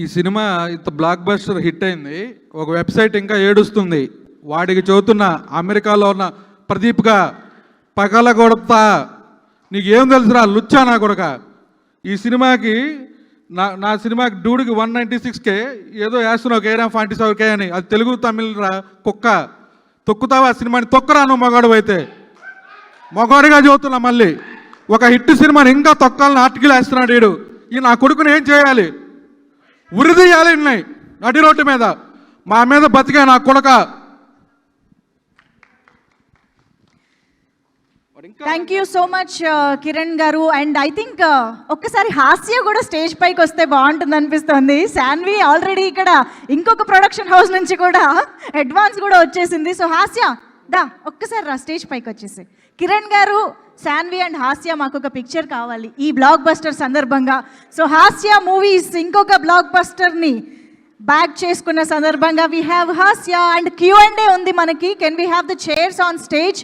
ఈ సినిమా ఇంత block buster hit అయింది. ఒక వెబ్సైట్ ఇంకా ఏడుస్తుంది. వాడికి చదువుతున్న అమెరికాలో ఉన్న ప్రదీప్గా పగల కొడతా, నీకేం తెలుసురా లుచ్చా నా కొడక. ఈ సినిమాకి నా సినిమాకి డూడికి 196K ఏదో వేస్తున్నావు, కేరా 47K అని. అది తెలుగు తమిళ రా కుక్క. తొక్కుతావా ఆ సినిమాని? తొక్కరా నువ్వు మగాడు అయితే. మగాడిగా చదువుతున్నా. మళ్ళీ ఒక హిట్ సినిమాని ఇంకా తొక్కాలని ఆర్టికల్ వేస్తున్నాడు వీడు. ఈ నా కొడుకుని ఏం చేయాలి? ఉరిదీయాలి ఉన్నాయి నడి రోడ్డు మీద. మా మీద బతికే నా కొడక. Thank you so much Kiran గారు. అండ్ ఐ థింక్ ఒక్కసారి హాస్య కూడా స్టేజ్ పైకి వస్తే బాగుంటుంది అనిపిస్తుంది. శాన్వి ఆల్రెడీ ఇక్కడ ఇంకొక ప్రొడక్షన్ హౌస్ నుంచి కూడా అడ్వాన్స్ కూడా వచ్చేసింది. సో హాస్య దా ఒక్కసారి రా స్టేజ్ పైకి వచ్చేసి. కిరణ్ గారు, శాన్వి అండ్ హాస్య మాకు ఒక పిక్చర్ కావాలి ఈ బ్లాక్ బస్టర్ సందర్భంగా. సో హాస్య మూవీస్ ఇంకొక బ్లాక్ బస్టర్ని బ్యాక్ చేసుకున్న సందర్భంగా వీ హ్యావ్ హాస్య అండ్ Q&A ఉంది మనకి. Can we have the chairs on stage?